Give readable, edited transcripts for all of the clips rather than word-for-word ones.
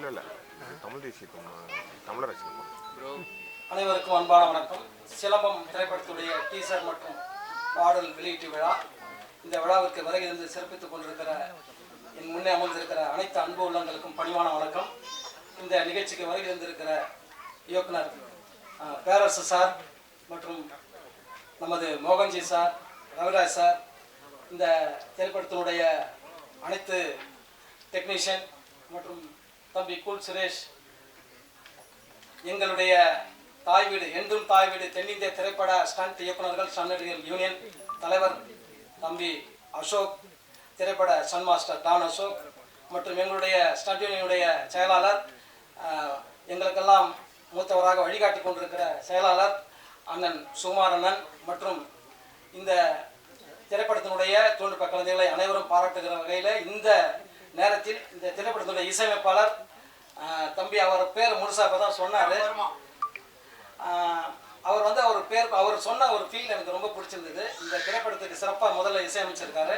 இல்லை இல்லை தமிழ் தேசிய தமிழரசு. அனைவருக்கும் அன்பான வணக்கம். சிலம்பம் திரைப்படத்துடைய டீசர் மற்றும் பாடல் வெளியீட்டு விழா. இந்த விழாவிற்கு வருகை இருந்து சிறப்பித்துக் கொண்டிருக்கிற என் முன்னே அமர்ந்திருக்கிற அனைத்து அன்பு உள்ளங்களுக்கும் பணிவான வணக்கம். இந்த நிகழ்ச்சிக்கு வருகை இருந்திருக்கிற இயக்குனர் பேரரசு சார் மற்றும் நமது மோகன்ஜி சார், ரவிராஜ் சார், இந்த திரைப்படத்தினுடைய அனைத்து டெக்னீஷியன் மற்றும் தம்பி கூல் சுரேஷ், எங்களுடைய தாய் வீடு என்றும் தாய் வீடு தென்னிந்திய திரைப்பட ஸ்டண்ட் இயக்குநர்கள் ஸ்டண்ட் நடிகர்கள் யூனியன் தலைவர் தம்பி அசோக், திரைப்பட ஸ்டண்ட் மாஸ்டர் டான் அசோக் மற்றும் எங்களுடைய ஸ்டண்ட் யூனியனுடைய செயலாளர், எங்களுக்கெல்லாம் மூத்தவராக வழிகாட்டி கொண்டிருக்கிற செயலாளர் அண்ணன் சுகுமார் அண்ணன் மற்றும் இந்த திரைப்படத்தினுடைய தோன்றுப கலைஞர்களை அனைவரும் பாராட்டுகிற வகையில் இந்த நேரத்தில் இந்த திரைப்படத்தினுடைய இசையமைப்பாளர் தம்பி, அவர் பேர் முழுசா இப்போ தான் சொன்னார். அவர் வந்து அவர் சொன்ன ஒரு ஃபீல் எனக்கு ரொம்ப பிடிச்சிருந்தது. இந்த திரைப்படத்துக்கு சிறப்பாக முதல்ல இசையமைச்சிருக்காரு.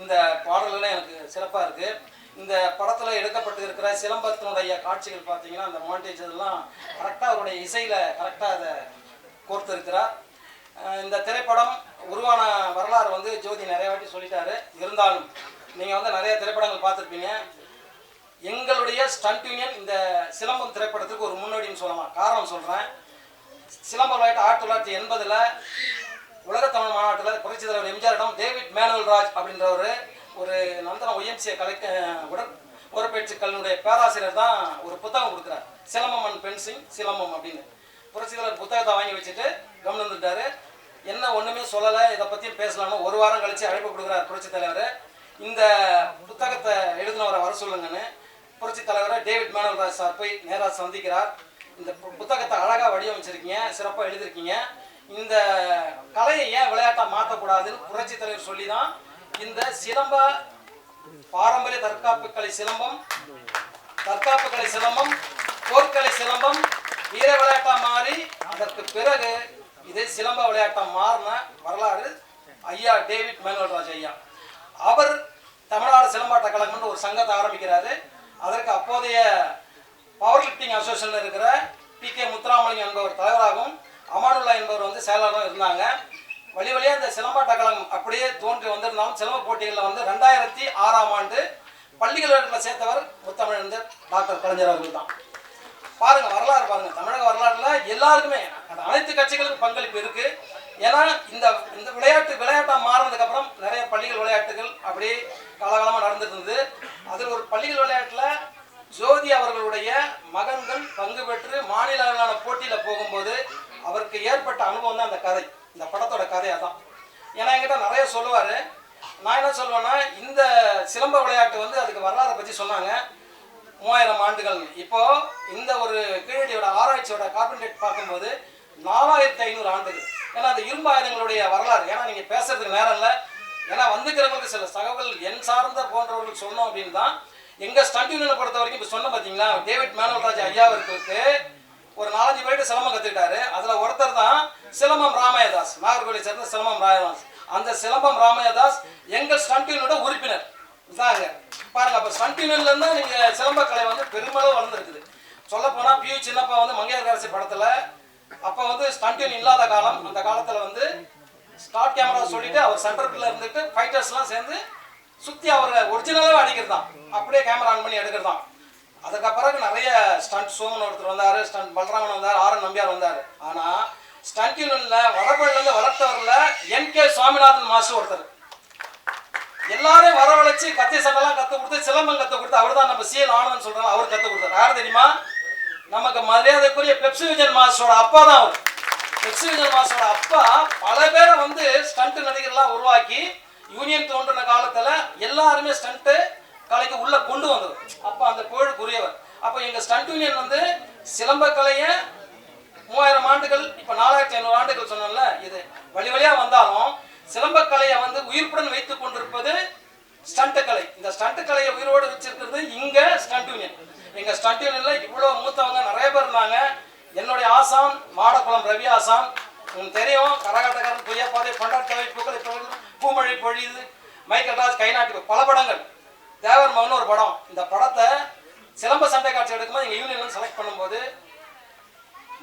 இந்த பாடல்களும் எனக்கு சிறப்பாக இருக்குது. இந்த படத்தில் எடுக்கப்பட்டு இருக்கிற சிலம்பத்தினுடைய காட்சிகள் பார்த்தீங்கன்னா அந்த மாண்டேஜ் இதெல்லாம் கரெக்டாக அவருடைய இசையில் கரெக்டாக அதை கோர்த்திருக்கிறார். இந்த திரைப்படம் உருவான வரலாறு வந்து ஜோதி நிறைய வாட்டி சொல்லிட்டாரு. இருந்தாலும் நீங்கள் வந்து நிறைய திரைப்படங்கள் பார்த்துருப்பீங்க. எங்களுடைய ஸ்டண்ட் யூனியன் இந்த சிலம்பம் திரைப்படத்துக்கு ஒரு முன்னோடின்னு சொல்லலாம். காரணம் சொல்கிறேன். சிலம்பம் விளையாட்டு 1980 உலக தமிழ் மாநாட்டில் புரட்சி தலைவர் எம்ஜிஆரிடம் டேவிட் மேனுவல் ராஜ் அப்படின்றவர் ஒரு நந்தனம் ஒய்எம்சிஏ உடற்பயிற்சி கல்வியுடைய பேராசிரியர் தான் ஒரு புத்தகம் கொடுக்குறார், சிலம்பம் அண்ட் பென்சிங் சிலம்பம் அப்படின்னு. புரட்சி தலைவர் புத்தகத்தை வாங்கி வச்சுட்டு கவனம் இருந்துட்டாரு. என்ன ஒன்றுமே சொல்லலை, இதை பற்றியும் பேசலாம்னு ஒரு வாரம் கழித்து அழைப்பு கொடுக்குறார் புரட்சி தலைவர். இந்த புத்தகத்தை எழுதினவரை வர சொல்லுங்கன்னு புரட்சி தலைவரை டேவிட் மேனுவல் ராஜ் சார் போய் நேராக சந்திக்கிறார். இந்த புத்தகத்தை அழகாக வடிவமைச்சிருக்கீங்க, சிறப்பாக எழுதியிருக்கீங்க. இந்த கலையை ஏன் விளையாட்டாக மாற்றக்கூடாதுன்னு புரட்சி தலைவர் சொல்லி தான் இந்த சிலம்ப பாரம்பரிய தற்காப்பு கலை சிலம்பம், போர்க்கலை சிலம்பம் வீர விளையாட்டாக மாறி அதற்கு பிறகு இது சிலம்ப விளையாட்டாக மாறின வரலாறு ஐயா டேவிட் மேனுவல் ராஜ் ஐயா. அவர் தமிழ்நாடு சிலம்பாட்ட கழகம்னு ஒரு சங்கத்தை ஆரம்பிக்கிறாரு. அதற்கு அப்போதைய பவர் லிஃப்டிங் அசோசியேஷன் இருக்கிற PK முத்துராமலிங்கம் என்பவர் தலைவராகவும் அமானுல்லா என்பவர் வந்து செயலாளரும் இருந்தாங்க. வழியாக இந்த சிலம்பாட்ட கழகம் அப்படியே தோன்றி வந்திருந்தாலும் சிலம்ப போட்டிகளில் வந்து 2006 பள்ளிக்கல்வியில் சேர்த்தவர் முத்தமிழ் டாக்டர் கலைஞர் அவர்கள் தான். பாருங்க, வரலாறு பாருங்க. தமிழக வரலாறுல எல்லாருக்குமே அனைத்து கட்சிகளுக்கும் பங்களிப்பு இருக்கு. ஏன்னா இந்த விளையாட்டா மாறினதுக்கு அப்புறம் நிறைய பள்ளிகள் விளையாட்டுகள் அப்படியே காலகாலமா நடந்துட்டு இருந்தது. அதில் ஒரு பள்ளிகள் விளையாட்டுல ஜோதி அவர்களுடைய மகன்கள் பங்கு பெற்று மாநில அளவிலான போட்டியில போகும்போது அவருக்கு ஏற்பட்ட அனுபவம் தான் அந்த கதை, இந்த படத்தோட கதையா தான். ஏன்னா என்கிட்ட நிறைய சொல்லுவாரு. நான் என்ன சொல்லுவேன்னா, இந்த சிலம்ப விளையாட்டு வந்து அதுக்கு வரலாறை பற்றி சொன்னாங்க. 3000 ஆண்டுகள். இப்போ இந்த ஒரு கீழடியோட ஆராய்ச்சியோட கார்பன் டேட் பார்க்கும்போது 4500 ஆண்டுகள். ஏன்னா அந்த இரும்பு ஆயுதங்களுடைய வரலாறு, ஏன்னா நீங்க பேசுறதுக்கு நேரம் இல்லை. ஏன்னா வந்துக்கிறவங்களுக்கு சில தகவல் என் சார்ந்த போன்றவர்களுக்கு சொன்னோம் அப்படின்னு தான். எங்க ஸ்டண்ட் யூனியனை பொறுத்த வரைக்கும் இப்போ சொன்ன பார்த்தீங்களா, டேவிட் மேனுவல் ராஜ் ஐயாவிற்கு ஒரு 4-5 பேர்ட்டு சிலம்பம் கற்றுக்கிட்டாரு. அதில் ஒருத்தர் தான் சிலம்பம் ராமையதாஸ், நாகர்கோவிலை சேர்ந்த சிலம்பம் ராமதாஸ். அந்த சிலம்பம் ராமையதாஸ் எங்கள் ஸ்டண்ட் யூனியனோட உறுப்பினர் தாங்க. பாருங்க, அப்போ ஸ்டண்ட் யூனியன்ல இருந்தா நீங்க சிலம்பக்கலை வந்து பெருமளவு வளர்ந்துருக்குது. சொல்ல போனா பியூ சின்னப்பா வந்து மங்கையர்கரசி படத்துல அப்ப வந்து ஸ்டண்ட் யூனியன் இல்லாத காலம். அந்த காலத்துல வந்து ஸ்டார்ட் கேமரா சொல்லிட்டு அவர் சென்டர்ல இருந்துட்டு ஃபைட்டர்ஸ் எல்லாம் சேர்ந்து சுத்தி அவரை ஒரிஜினலாவே அடிக்கிறதான், அப்படியே கேமரா ஆன் பண்ணி எடுக்கிறதான். அதுக்கு பிறகு நிறைய ஸ்டண்ட் சோமன் ஒருத்தர் வந்தாரு, ஸ்டண்ட் பலராமன் வந்தார், RN நம்பியார் வந்தாரு. ஆனா ஸ்டண்ட் யூனியன்ல வடபழனில இருந்து வளர்த்தவர்ல NK சுவாமிநாதன் மாஸ்டர் ஒருத்தர். எல்லாரும் வரவழைச்சு கத்தி சண்டெல்லாம் கத்து கொடுத்து சிலம்பம் கத்து கொடுத்து அவர் தான் நம்ம CL ஆனந்தன் சொல்றாங்க, அவர் கத்து கொடுத்தாரு. யார் தெரியுமா? நமக்கு மரியாதைக்குரிய பெப்சி விஜயன் மாஸ்டரோட அப்பா தான் அவர். பெப்சி விஜயன் மாஸ்டரோட அப்பா பல பேரை வந்து ஸ்டண்ட் நடிகர்லாம் உருவாக்கி யூனியன் தோன்றின காலத்துல எல்லாருமே ஸ்டண்ட் கலைக்கு உள்ள கொண்டு வந்தவர். அப்ப அந்த புகழுக்குரியவர். அப்ப எங்க ஸ்டண்ட் யூனியன் வந்து சிலம்ப கலைய 3000 ஆண்டுகள், இப்ப 4500 ஆண்டுகள் சொன்னோம்ல, இது வழியா வந்தாலும் சிலம்பக்கலையை வந்து உயிர்ப்புடன் வைத்துக் கொண்டிருப்பது ஸ்டண்ட் கலை. இந்த ஸ்டண்ட் கலையை உயிரோடு வச்சிருக்கிறது இங்க ஸ்டண்ட் யூனியன். எங்க ஸ்டண்ட் யூனியன்ல இவ்வளவு மூத்தவங்க நிறைய பேர் இருந்தாங்க. என்னுடைய ஆசான் மாடக்குளம் ரவி ஆசான், உங்களுக்கு தெரியும். கரகாட்டக்காரன், பொய்யப்பாதை, பண்டாட்டவை, பூக்களை பூமழை பொழியுது, மைக்கேல் ராஜ், கைநாட்டு, பல படங்கள். தேவர் மகன் ஒரு படம். இந்த படத்தை சிலம்ப சண்டை காட்சி எடுக்கும்போது எங்கள் யூனியன் செலக்ட் பண்ணும்போது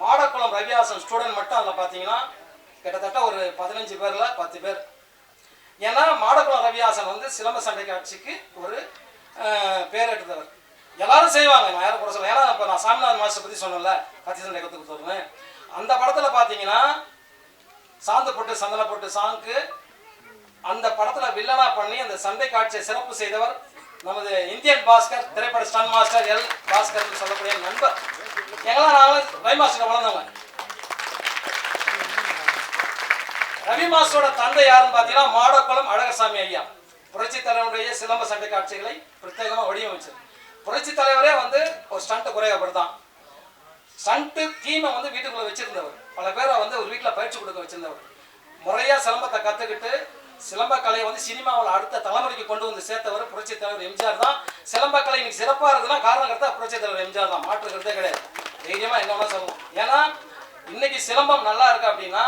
மாடக்குளம் ரவியாசன் ஸ்டூடெண்ட் மட்டும் அதில் பார்த்தீங்கன்னா கிட்டத்தட்ட ஒரு 15 பேரில் 10 பேர். ஏன்னா மாடக்குளம் ரவியாசன் வந்து சிலம்ப சண்டை காட்சிக்கு ஒரு பேர் எடுத்தவர். எல்லாரும் செய்வாங்க, நான் யாரும் கூட சொல்ல. ஏன்னா இப்போ நான் சாமிநாதன் மாஸ்டர் பற்றி சொன்னேன்ல, கத்தி சண்டை கற்றுக் கொடுத்தவருன்னு. அந்த படத்தில் பார்த்தீங்கன்னா சாந்து போட்டு சந்தன போட்டு சாங்க்கு அந்த படத்தில் வில்லனா பண்ணி அந்த சண்டை காட்சியை சிறப்பு செய்தவர் நமது இந்தியன் பாஸ்கர், திரைப்பட ஸ்டன் மாஸ்டர் எல் பாஸ்கர் சொல்லக்கூடிய நண்பர். எங்கெல்லாம் நாங்களும் ரவி மாஸ்டர் வளர்ந்தவங்க. ரவி மாஸ்டரோட தந்தை யாருன்னு பார்த்தீங்கன்னா மாடக்குளம் அழகசாமி ஐயா. புரட்சி தலைவருடைய சிலம்ப சண்டை காட்சிகளை பிரத்யேகமாக வடிவமைச்சது. புரட்சி தலைவரே வந்து ஒரு ஸ்டண்ட் குறையப்படுத்தான். ஸ்டண்ட்டு தீமை வந்து வீட்டுக்குள்ள வச்சிருந்தவர். பல பேரை வந்து ஒரு வீட்டில் பயிற்சி கொடுக்க வச்சிருந்தவர். முறையாக சிலம்பத்தை கற்றுக்கிட்டு சிலம்ப கலையை வந்து சினிமாவில் அடுத்த தலைமுறைக்கு கொண்டு வந்து சேர்த்தவர் புரட்சி தலைவர் எம்ஜிஆர் தான். சிலம்ப கலை இன்னைக்கு சிறப்பாக இருக்குதுன்னா காரணம் கருத்தா புரட்சி தலைவர் எம்ஜிஆர் தான், மாற்றுக்கிறதே கிடையாது. தைரியமாக என்ன சொல்லணும். ஏன்னா இன்னைக்கு சிலம்பம் நல்லா இருக்கு அப்படின்னா,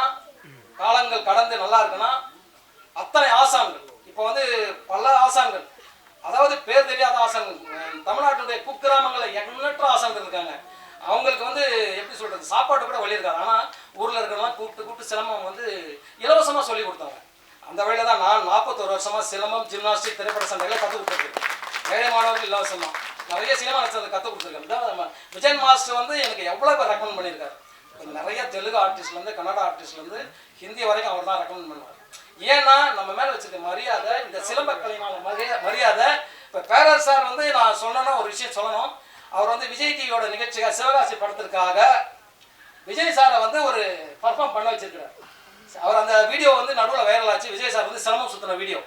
காலங்கள் கடந்து நல்லா இருக்குன்னா அத்தனை ஆசான்கள், இப்போ வந்து பல ஆசான்கள், அதாவது பேர் தெரியாத ஆசான்கள், தமிழ்நாட்டுடைய குக்கிராமங்களில் எண்ணற்ற ஆசான்கள் இருக்காங்க. அவங்களுக்கு வந்து எப்படி சொல்றது, சாப்பாட்டு கூட வழி இருக்காது. ஆனால் ஊரில் இருக்கிறவங்களாம் கூப்பிட்டு சிலம்பம் வந்து இலவசமாக சொல்லி கொடுத்தாங்க. அந்த வழியில தான் நான் 41 வருஷமாக சிலம்பம், ஜிம்னாஸ்டிக், திரைப்பட சண்டைகளை கற்றுக் கொடுத்துருக்கேன். ஏழை மாணவர்கள் இலவசமாக நிறைய சினிமா நடிச்சதை கற்றுக் கொடுத்துருக்கேன். விஜயன் மாஸ்டர் வந்து எனக்கு எவ்வளோ பேர் ரெக்கமெண்ட் பண்ணியிருக்காரு. நிறைய தெலுங்கு ஆர்டிஸ்ட்லேருந்து கன்னடா ஆர்டிஸ்ட்லேருந்து ஹிந்தி வரைக்கும் அவர் தான் ரெக்கமெண்ட் பண்ணுவார். ஏன்னா நம்ம மேலே வச்சுருக்க மரியாதை, இந்த சிலம்ப கலைஞான மரியாதை. இப்போ பேரர் சார் வந்து நான் சொன்னேன்னா ஒரு விஷயம் சொல்லணும். அவர் வந்து விஜய் டிவியோட நிகழ்ச்சிக்காக சிவகாசி படத்திற்காக விஜய் சாரை வந்து ஒரு பர்ஃபார்ம் பண்ண வச்சிருக்கிறார். அவர் அந்த வீடியோ வந்து நடுவில் வைரல் ஆச்சு. விஜய் சார் வந்து சிரமம் சுற்றின வீடியோ.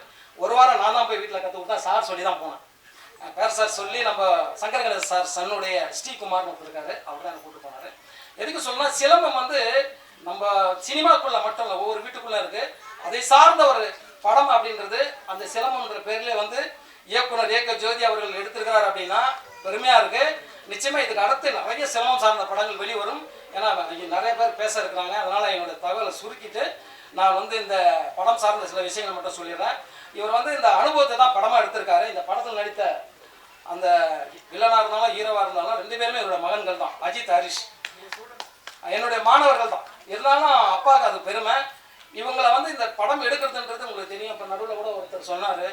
ஒரு வாரம் நான் தான் போய் வீட்டில் கற்றுக் கொடுத்தா. சார் சொல்லி தான் போனேன். பேர் சார் சொல்லி நம்ம சங்கர் கணேசன் சார் சன்னுடைய ஸ்ரீகுமார்னு ஒருத்தருக்காரு, அவர் தான் கூப்பிட்டு போனார். எதுக்கு சொன்னால் சிலம்பம் வந்து நம்ம சினிமாக்குள்ளே மட்டும் இல்லை, ஒவ்வொரு வீட்டுக்குள்ளே இருக்குது. அதை சார்ந்த ஒரு படம் அப்படின்றது அந்த சிலம்பம்ன்ற பேர்லேயே வந்து இயக்குனர் ஏக ஜோதி அவர்கள் எடுத்திருக்கிறார் அப்படின்னா பெருமையாக இருக்குது. நிச்சயமாக இதுக்கு அடுத்து நிறைய சிலம்பம் சார்ந்த படங்கள் வெளிவரும். ஏன்னா நிறைய பேர் பேச இருக்கிறாங்க. அதனால் என்னோடய தகவலை சுருக்கிட்டு நான் வந்து இந்த படம் சார்ந்த சில விஷயங்கள் மட்டும் சொல்லிடுறேன். இவர் வந்து இந்த அனுபவத்தை தான் படமாக எடுத்திருக்காரு. இந்த படத்தில் நடித்த அந்த வில்லனாக இருந்தாலும் ஹீரோவாக இருந்தாலும் 2 பேருமே என்னோட மகன்கள் தான். அஜித், ஹரிஷ் என்னுடைய மாணவர்கள் தான். இருந்தாலும் அப்பாவுக்கு அது பெருமை. இவங்களை வந்து இந்த படம் எடுக்கிறதுன்றது உங்களுக்கு தெரியும். இப்போ நடுவில் கூட ஒருத்தர் சொன்னார்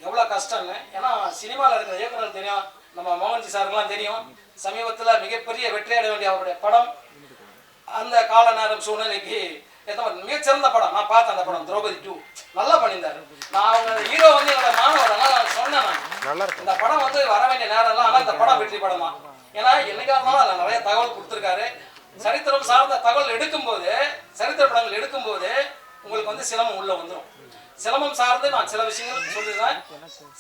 எவ்வளோ கஷ்டம்னு. ஏன்னா சினிமாவில் இருக்கிற இயக்குநர்கள் தெரியும், நம்ம மோகன்ஜி சாருக்கெல்லாம் தெரியும். சமீபத்தில் மிகப்பெரிய வெற்றி அடைய வேண்டிய அவருடைய படம் அந்த கால நேரம் சூழ்நிலைக்கு மிகச்சிறந்த படம். நான் பார்த்தேன் அந்த படம் திரௌபதி 2 நல்லா பண்ணியிருந்தாரு. நான் அவங்க ஹீரோ வந்து என்னோட மாணவர். நான் சொன்னேன் இந்த படம் வந்து வர வேண்டிய நேரம் இல்லை, ஆனால் இந்த படம் வெற்றி படம் தான். ஏன்னா என்னைக்கா இருந்தாலும் அதில் நிறைய தகவல் கொடுத்துருக்காரு. சரித்திரம் சார்ந்த தகவல் எடுக்கும்போது, சரித்திர படங்கள் எடுக்கும்போது உங்களுக்கு வந்து சிலம்பம் உள்ள வந்துடும். சிலம்பம் சார்ந்து நான் சில விஷயங்கள் சொல்லிடுறேன்.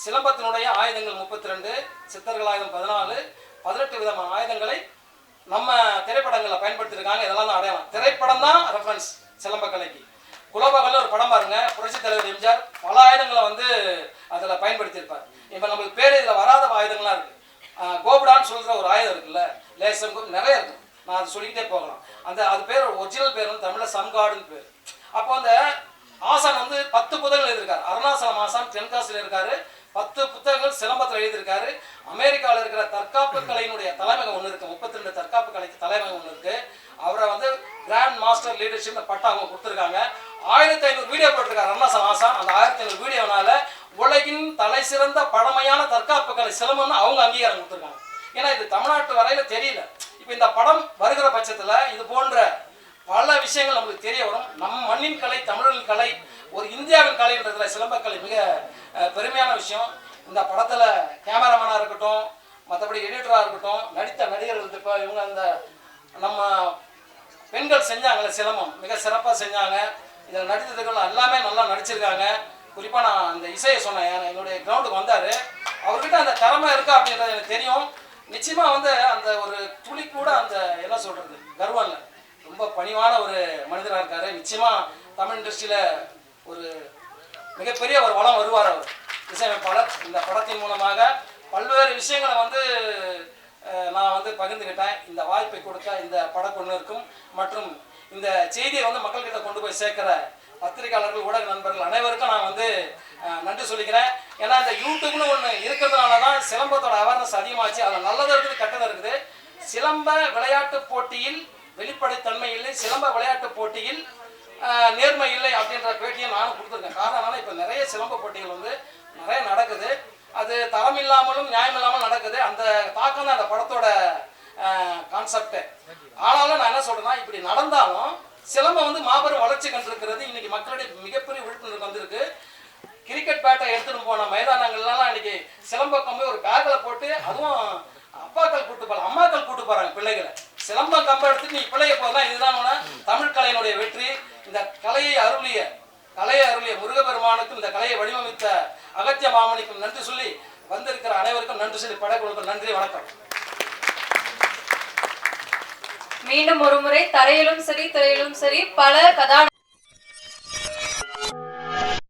சிலம்பத்தினுடைய ஆயுதங்கள் 32, சித்தர்கள் ஆயுதம் 14, 18 விதமான ஆயுதங்களை நம்ம திரைப்படங்களில் பயன்படுத்தியிருக்காங்க. இதெல்லாம் தான் அடையாளம். திரைப்படம் தான் ரெஃபரன்ஸ் சிலம்ப கலைக்கு. குலோபகல்ல ஒரு படம் பாருங்க, புரட்சி தலைவர் எம்ஜிஆர் பல ஆயுதங்களை வந்து அதில் பயன்படுத்தியிருப்பார். இப்போ நம்மளுக்கு பேர் இதில் வராத ஆயுதங்கள்லாம் இருக்குது. கோபுடான்னு சொல்கிற ஒரு ஆயுதம் இருக்குல்ல, லேசம் நிறைய இருக்குது. நான் அது சொல்லிக்கிட்டே போகலாம். அது பேர் ஒரிஜினல் பேர் வந்து தமிழில் சம்காடுன்னு பேர். அப்போ அந்த ஆசான் வந்து 10 புத்தகங்கள் எழுதியிருக்காரு. அருணாசலம் ஆசான் தென்காசியில் இருக்காரு. 10 புத்தகங்கள் சிலம்பத்தில் எழுதியிருக்காரு. அமெரிக்காவில் இருக்கிற தற்காப்பு கலையினுடைய தலைமையகம் ஒன்று இருக்குது. 32 தற்காப்பு கலைக்கு தலைமையகம் ஒன்று இருக்குது. அவரை வந்து கிராண்ட் மாஸ்டர் லீடர்ஷிப் பட்டம் அவங்க கொடுத்துருக்காங்க. 1500 வீடியோ போட்டிருக்காரு அருணாசலம் ஆசான். அந்த 1500 வீடியோனால உலகின் தலை சிறந்த பழமையான தற்காப்பு கலை சிலம்பம்னு அவங்க அங்கீகாரம் கொடுத்துருக்காங்க. ஏன்னா இது தமிழ்நாட்டு வரையில தெரியல. இப்போ இந்த படம் வருகிற பட்சத்தில் இது போன்ற பல விஷயங்கள் நம்மளுக்கு தெரிய வரும். நம் மண்ணின் கலை, தமிழின் கலை, ஒரு இந்தியாவின் கலைன்றதுல சிலம்பக்கலை மிக பெருமையான விஷயம். இந்த படத்தில் கேமராமேனாக இருக்கட்டும், மற்றபடி எடிட்டராக இருக்கட்டும், நடித்த நடிகர்கள், இப்போ இவங்க அந்த நம்ம பெண்கள் செஞ்சாங்கல்ல சிலம்பம் மிக சிறப்பாக செஞ்சாங்க. இதில் நடித்ததுகள் எல்லாமே நல்லா நடிச்சிருக்காங்க. குறிப்பாக நான் அந்த இசையை சொன்னேன், என்னுடைய கிரவுண்டுக்கு வந்தார். அவர்கிட்ட அந்த திறமை இருக்கா அப்படின்றது எனக்கு தெரியும். நிச்சயமாக வந்து அந்த ஒரு துளி கூட அந்த என்ன சொல்கிறது கர்வம் இல்லை. ரொம்ப பணிவான ஒரு மனிதராக இருக்காரு. நிச்சயமாக தமிழ் இண்டஸ்ட்ரியில் ஒரு மிகப்பெரிய ஒரு வளம் வருவார் அவர் இசையமைப்பாளர். இந்த படத்தின் மூலமாக பல்வேறு விஷயங்களை வந்து நான் வந்து பகிர்ந்துக்கிட்டேன். இந்த வாய்ப்பை கொடுத்த இந்த படக்குழுவினருக்கும் மற்றும் இந்த செய்தியை வந்து மக்கள்கிட்ட கொண்டு போய் சேர்க்கிற பத்திரிகையாளர்கள், ஊடக நண்பர்கள் அனைவருக்கும் நான் வந்து நன்றி சொல்லிக்கிறேன். ஏன்னா இந்த யூடியூப்னு ஒன்று இருக்கிறதுனால தான் சிலம்பத்தோட அவேர்னஸ் ஃபேமஸ் அதிகமாச்சு. அதில் நல்லதும் இருக்குது கெட்டதும் இருக்குது. சிலம்ப விளையாட்டு போட்டியில் வெளிப்படைத்தன்மை இல்லை, சிலம்ப விளையாட்டு போட்டியில் நேர்மை இல்லை அப்படின்ற பேட்டியை நானும் கொடுத்துருக்கேன். காரணம் இப்போ நிறைய சிலம்ப போட்டிகள் வந்து நிறைய நடக்குது. அது தரம் இல்லாமலும் நியாயம் இல்லாமல் நடக்குது. அந்த தாக்கம் தான் அந்த படத்தோட கான்செப்ட். ஆனாலும் நான் என்ன சொல்றேன்னா, இப்படி நடந்தாலும் சிலம்பம் வந்து மாபெரும் வளர்ச்சி கண்டிருக்கிறது. இன்னைக்கு மக்களுடைய மிகப்பெரிய விழிப்புணர்வு வந்திருக்கு. கிரிக்கெட் பேட்டை எடுத்துட்டு போன மைதானங்கள்லாம் இன்னைக்கு சிலம்ப கம்பை ஒரு பேக்ல போட்டு, அதுவும் அப்பாக்கள் கூட்டு போறாங்க, அம்மாக்கள் கூட்டு போறாங்க பிள்ளைகளை. சிலம்பம் கம்பை எடுத்துட்டு நீ பிள்ளைய போதான். இதுதான் தமிழ் கலையினுடைய வெற்றி. இந்த கலையை அருளிய முருகபெருமானுக்கும் இந்த கலையை வடிவமைத்த அகத்திய மாமணிக்கும் நன்றி சொல்லி, வந்திருக்கிற அனைவருக்கும் நன்றி சொல்லி, படைக்குழுக்கும் நன்றி, வணக்கம். மீண்டும் ஒரு முறை தரையிலும் சரி திரையிலும் சரி பல